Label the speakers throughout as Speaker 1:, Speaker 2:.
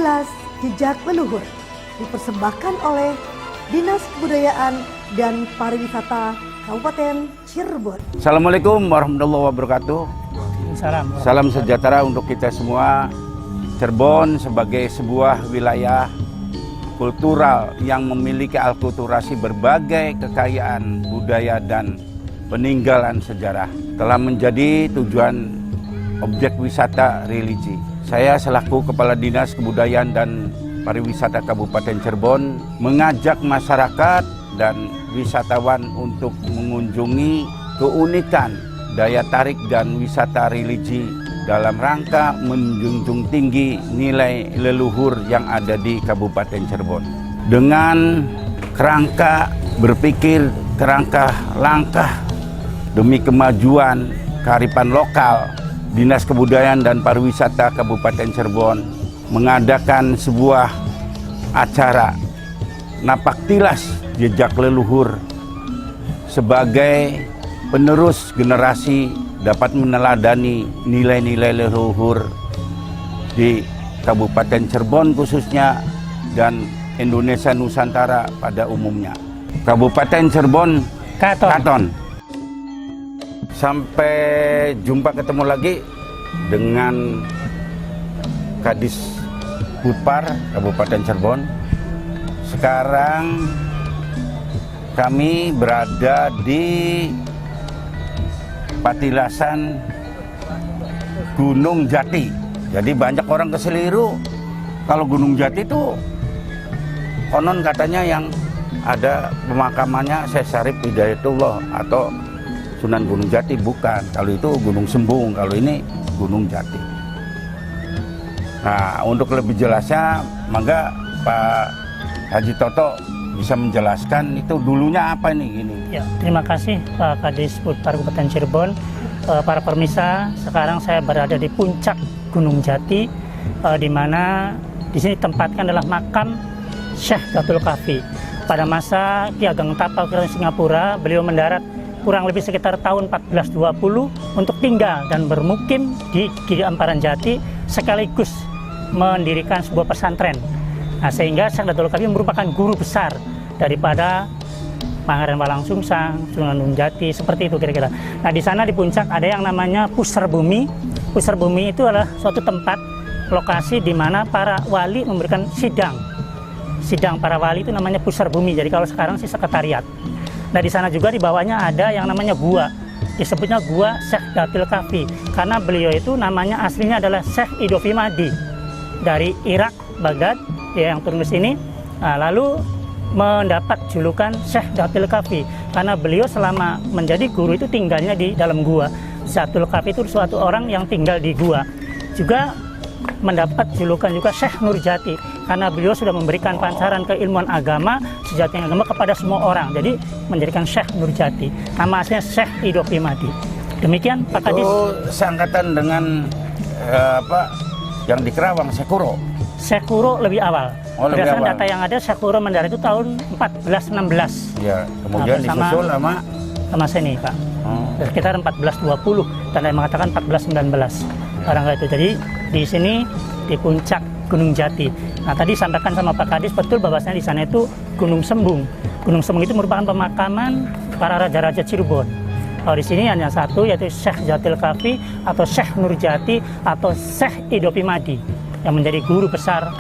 Speaker 1: Kilas Jejak Leluhur dipersembahkan oleh Dinas Kebudayaan dan Pariwisata Kabupaten Cirebon.
Speaker 2: Assalamualaikum warahmatullahi wabarakatuh. Salam sejahtera untuk kita semua. Cirebon sebagai sebuah wilayah kultural yang memiliki akulturasi berbagai kekayaan budaya dan peninggalan sejarah telah menjadi tujuan objek wisata religi. Saya selaku Kepala Dinas Kebudayaan dan Pariwisata Kabupaten Cirebon mengajak masyarakat dan wisatawan untuk mengunjungi keunikan daya tarik dan wisata religi dalam rangka menjunjung tinggi nilai leluhur yang ada di Kabupaten Cirebon. Dengan kerangka berpikir, kerangka langkah demi kemajuan kearifan lokal, Dinas Kebudayaan dan Pariwisata Kabupaten Cirebon mengadakan sebuah acara Napaktilas Jejak Leluhur sebagai penerus generasi dapat meneladani nilai-nilai leluhur di Kabupaten Cirebon khususnya dan Indonesia Nusantara pada umumnya. Kabupaten Cirebon Katon. Sampai jumpa ketemu lagi dengan Kadis Putpar Kabupaten Cirebon. Sekarang kami berada di Patilasan Gunung Jati. Jadi banyak orang keseliru kalau Gunung Jati itu konon katanya yang ada pemakamannya Syekh Syarif Hidayatullah atau Sunan Gunung Jati. Bukan, kalau itu Gunung Sembung, kalau ini Gunung Jati. Nah, untuk lebih jelasnya, mangga Pak Haji Toto bisa menjelaskan itu dulunya apa ini gini.
Speaker 3: Ya, terima kasih Pak Kadis Putpar Kabupaten Cirebon. Para permisa, sekarang saya berada di puncak Gunung Jati, di mana di sini tempatkan adalah makam Syekh Datul Kahfi. Pada masa Ki Ageng Tapa Kerajaan Singapura, beliau mendarat kurang lebih sekitar tahun 1420 untuk tinggal dan bermukim di Amparan Jati sekaligus mendirikan sebuah pesantren. Nah, sehingga Syekh Datul Kahfi merupakan guru besar daripada Pangeran Walangsungsang, Sunan Gunung Jati, seperti itu kira-kira. Nah, di sana di puncak ada yang namanya Pusar Bumi. Pusar Bumi itu adalah suatu tempat lokasi di mana para wali memberikan sidang. Sidang para wali itu namanya Pusar Bumi. Jadi kalau sekarang sih sekretariat. Nah, di sana juga di bawahnya ada yang namanya gua. Disebutnya gua Syekh Datul Kahfi karena beliau itu namanya aslinya adalah Syekh Idofi Mahdi dari Irak, Baghdad, ya, yang turun ke sini. Nah, lalu mendapat julukan Syekh Datul Kahfi karena beliau selama menjadi guru itu tinggalnya di dalam gua. Datul Kahfi itu suatu orang yang tinggal di gua. Juga mendapat julukan juga Syekh Nurjati karena beliau sudah memberikan pancaran keilmuan agama, sejatinya agama kepada semua orang. Jadi menjadikan Syekh Nurjati. Nama aslinya Syekh Idofi Mahdi. Demikian Pak Kadis.
Speaker 2: Itu seangkatan dengan yang di Kerawang, Syekh Kuro.
Speaker 3: Syekh Kuro lebih awal. Berdasarkan
Speaker 2: awal.
Speaker 3: Data yang ada, Syekh Kuro mendarat itu tahun 1416.
Speaker 2: Ya, kemudian disusul
Speaker 3: sama sini, Pak. Sekitar 1420 dan ada yang mengatakan 1419. Barangkali itu. Jadi di sini di puncak Gunung Jati. Nah, tadi sampaikan sama Pak Kadis betul bahwasanya di sana itu Gunung Sembung. Gunung Sembung itu merupakan pemakaman para raja-raja Cirebon. Kalau di sini hanya satu, yaitu Syekh Datul Kahfi atau Syekh Nurjati atau Syekh Idofi Mahdi yang menjadi guru besar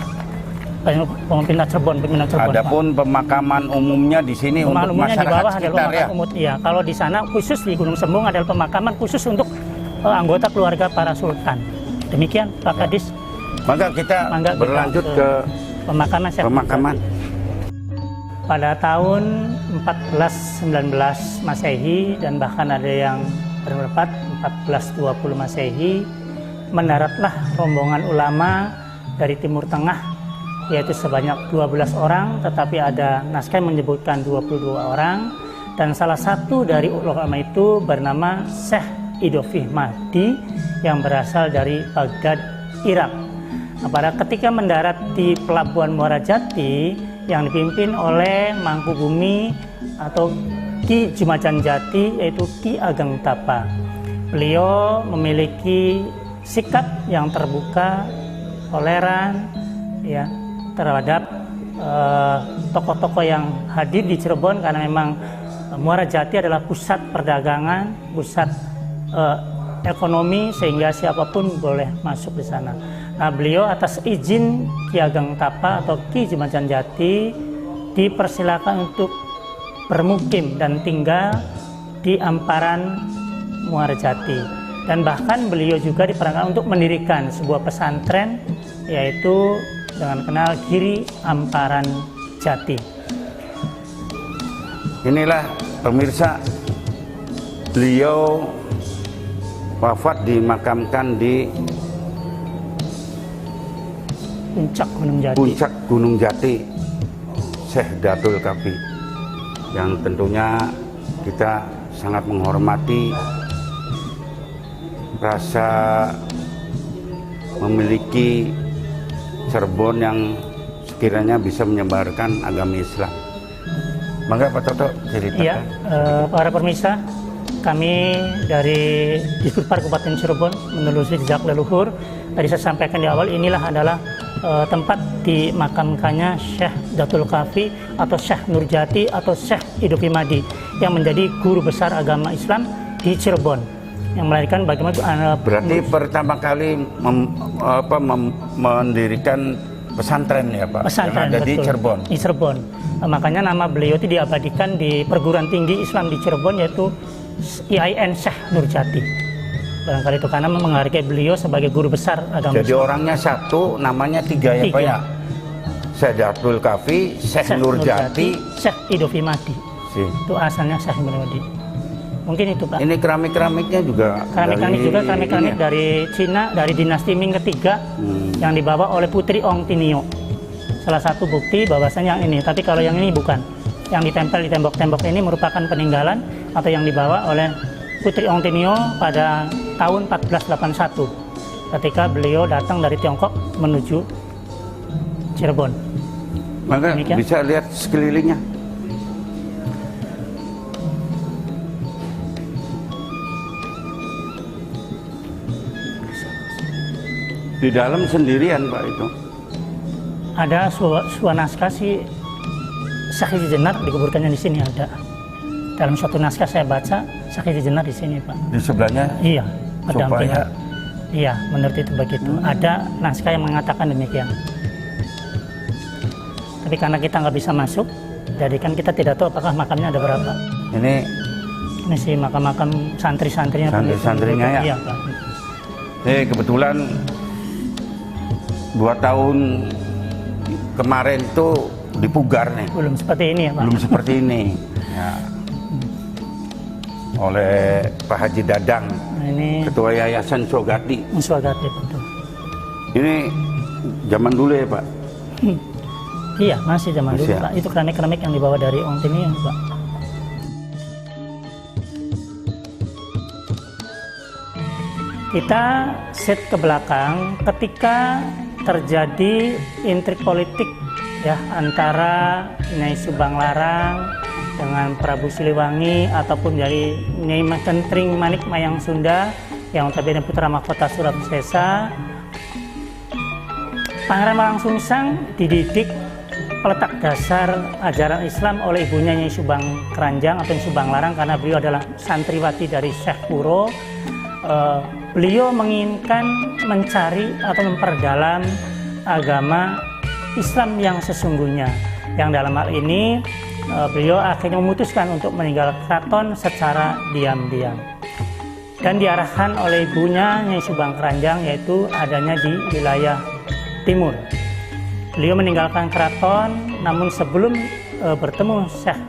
Speaker 3: pimpinan Cirebon.
Speaker 2: Adapun pemakaman umumnya di sini untuk masyarakat
Speaker 3: di bawah
Speaker 2: sekitar ya.
Speaker 3: Umum, iya. Kalau di sana khusus di Gunung Sembung adalah pemakaman khusus untuk anggota keluarga para sultan. Demikian Pak Kadis.
Speaker 2: Maka kita berlanjut ke pemakaman.
Speaker 3: Pada tahun 1419 Masehi dan bahkan ada yang berpendapat 1420 Masehi, mendaratlah rombongan ulama dari Timur Tengah, yaitu sebanyak 12 orang, tetapi ada naskah yang menyebutkan 22 orang, dan salah satu dari ulama itu bernama Syekh Idofi Mahdi yang berasal dari Baghdad, Irak. Nah, pada ketika mendarat di Pelabuhan Muara Jati yang dipimpin oleh Mangkubumi atau Ki Jumajan Jati, yaitu Ki Ageng Tapa. Beliau memiliki sikap yang terbuka, toleran, ya terhadap tokoh-tokoh yang hadir di Cirebon, karena memang Muara Jati adalah pusat perdagangan, pusat ekonomi, sehingga siapapun boleh masuk di sana. Nah, beliau atas izin Ki Ageng Tapa atau Ki Jemajan Jati dipersilakan untuk bermukim dan tinggal di amparan Muara Jati, dan bahkan beliau juga diperankan untuk mendirikan sebuah pesantren, yaitu dengan kenal Giri Amparan Jati.
Speaker 2: Inilah pemirsa, beliau wafat dimakamkan di Puncak Gunung Jati, Syekh Datul Kafi, yang tentunya kita sangat menghormati rasa memiliki Cirebon yang sekiranya bisa menyebarkan agama Islam. Mangga Pak Toto ceritakan.
Speaker 3: Iya, para pemirsa, kami dari Disputpar Kabupaten Cirebon menelusuri jejak leluhur. Tadi saya sampaikan di awal, inilah adalah tempat dimakamkannya Syekh Datul Kafi atau Syekh Nurjati atau Syekh Idofi Madi yang menjadi guru besar agama Islam di Cirebon, yang melahirkan bagaimana
Speaker 2: berarti pertama kali mendirikan pesantren ya Pak,
Speaker 3: pesantren,
Speaker 2: yang ada di Cirebon.
Speaker 3: Di Cirebon. Makanya nama beliau itu diabadikan di perguruan tinggi Islam di Cirebon, yaitu IAIN Syekh Nurjati. Barangkali itu karena menghargai beliau sebagai guru besar agama
Speaker 2: Jadi
Speaker 3: Islam.
Speaker 2: orangnya satu, namanya tiga ya Pak ya? Syekh Datul Kafi, Syekh Nurjati,
Speaker 3: Syekh Idofi Madi. Itu asalnya Syekh Nurjati. Mungkin itu Pak.
Speaker 2: Ini keramik-keramiknya juga
Speaker 3: keramik dari Cina, dari dinasti Ming ketiga, yang dibawa oleh Putri Ong Tinio. Salah satu bukti bahwasanya yang ini, tapi kalau yang ini bukan. Yang ditempel di tembok-tembok ini merupakan peninggalan atau yang dibawa oleh Putri Ong Tinio pada tahun 1481 ketika beliau datang dari Tiongkok menuju Cirebon.
Speaker 2: Maka
Speaker 3: Demikian.
Speaker 2: bisa lihat sekelilingnya. Di dalam sendirian Pak itu.
Speaker 3: Ada sebuah naskah si Syekh Jenar dikuburkannya di sini ada. Dalam suatu naskah saya baca Syekh Jenar di sini Pak.
Speaker 2: Di sebelahnya.
Speaker 3: Iya, pendamping.
Speaker 2: Supaya.
Speaker 3: Iya, menurut itu begitu. Ada naskah yang mengatakan demikian. Tapi karena kita nggak bisa masuk, jadi kan kita tidak tahu apakah makamnya ada berapa.
Speaker 2: Ini
Speaker 3: sih makam-makam santri-santrinya.
Speaker 2: Santri-santrinya ya.
Speaker 3: Iya Pak.
Speaker 2: Kebetulan 2 tahun kemarin tuh dipugar nih.
Speaker 3: Belum seperti ini ya Pak.
Speaker 2: Belum seperti ini. Ya. Oleh Pak Haji Dadang,
Speaker 3: Ini
Speaker 2: Ketua Yayasan Sogati.
Speaker 3: Swagati betul.
Speaker 2: Ini zaman dulu ya Pak.
Speaker 3: Iya, masih zaman dulu
Speaker 2: Masih ya?
Speaker 3: Pak. Itu keramik-keramik yang dibawa dari Ong Tinio Pak. Kita set ke belakang ketika terjadi intrik politik ya antara Nyai Subang Larang dengan Prabu Siliwangi ataupun dari Nyai Kentring Manik Mayang Sunda yang notabene putra mahkota Surawisesa. Pangeran Malang Sungsang dididik peletak dasar ajaran Islam oleh ibunya Nyai Subang Keranjang atau Nyai Subang Larang karena beliau adalah santriwati dari Syekh Puro. Beliau menginginkan mencari atau memperdalam agama Islam yang sesungguhnya, yang dalam hal ini beliau akhirnya memutuskan untuk meninggalkan keraton secara diam-diam dan diarahkan oleh ibunya Nyai Subang Keranjang, yaitu adanya di wilayah timur. Beliau meninggalkan keraton, namun sebelum bertemu Syekh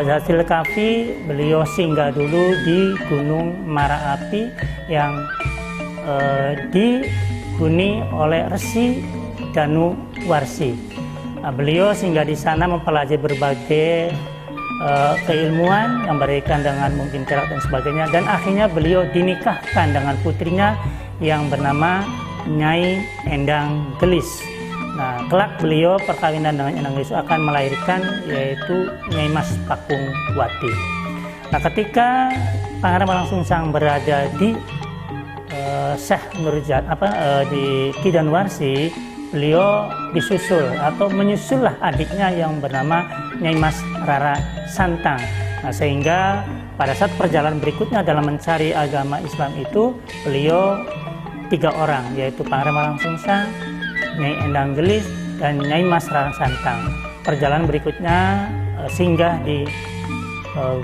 Speaker 3: Datul Kafi, beliau singgah dulu di Gunung Marapi yang dihuni oleh Resi Danuwarsi. Beliau singgah di sana mempelajari berbagai keilmuan yang berkaitan dengan mungkin kirat dan sebagainya, dan akhirnya beliau dinikahkan dengan putrinya yang bernama Nyai Endang Gelis. Nah, kelak beliau perkawinan dengan Endang Gelis akan melahirkan yaitu Nyai Mas Pakung Wati. Nah, ketika Pangeran Malang Sungsang berada di Syekh Nurjati di Ki Danuwarsi, beliau disusul atau menyusullah adiknya yang bernama Nyai Mas Rara Santang. Nah, sehingga pada saat perjalanan berikutnya dalam mencari agama Islam itu, beliau 3 orang, yaitu Pangeran Walangsungsang, Nyai Endang Gelis, dan Nyai Mas Rara Santang. Perjalanan berikutnya singgah di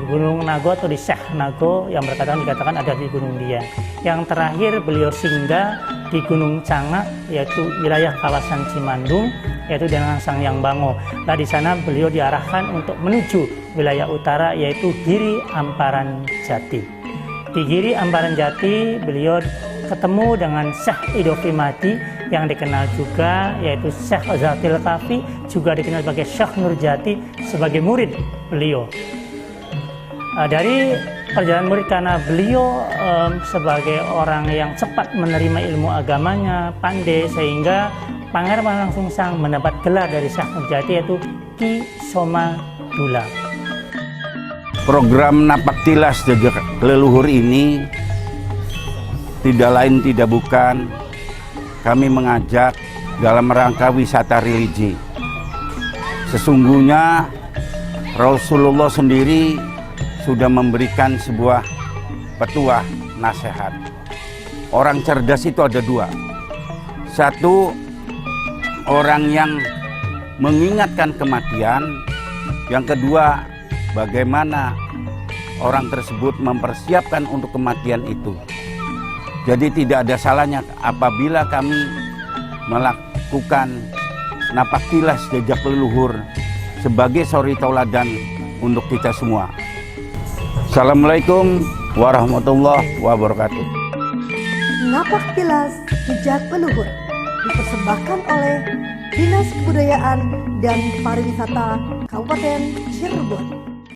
Speaker 3: Gunung Nago atau di Syekh Nago yang dikatakan ada di Gunung Dian. Yang terakhir beliau singgah di Gunung Cangak, yaitu wilayah kawasan Cimandung, yaitu dengan Sangyang Bango. Nah, di sana beliau diarahkan untuk menuju wilayah utara, yaitu Giri Amparan Jati. Di Giri Amparan Jati beliau ketemu dengan Syekh Idofi Mati yang dikenal juga, yaitu Syekh Zatil Kafi, juga dikenal sebagai Syekh Nurjati, sebagai murid beliau. Dari perjalanan murid, karena beliau sebagai orang yang cepat menerima ilmu agamanya, pandai, sehingga Pangeran Walangsungsang mendapat gelar dari Syekh Nurjati, yaitu Ki Soma Dula.
Speaker 2: Program Napaktilas Jejak Leluhur ini tidak lain tidak bukan kami mengajak dalam rangka wisata religi. Sesungguhnya Rasulullah sendiri sudah memberikan sebuah petuah nasihat. Orang cerdas itu ada 2. Satu, orang yang mengingatkan kematian. Yang kedua, bagaimana orang tersebut mempersiapkan untuk kematian itu. Jadi tidak ada salahnya apabila kami melakukan Napaktilas Jejak Leluhur sebagai suri tauladan untuk kita semua. Assalamualaikum warahmatullahi wabarakatuh.
Speaker 1: Napaktilas Jejak Leluhur dipersembahkan oleh Dinas Kebudayaan dan Pariwisata Kabupaten Cirebon.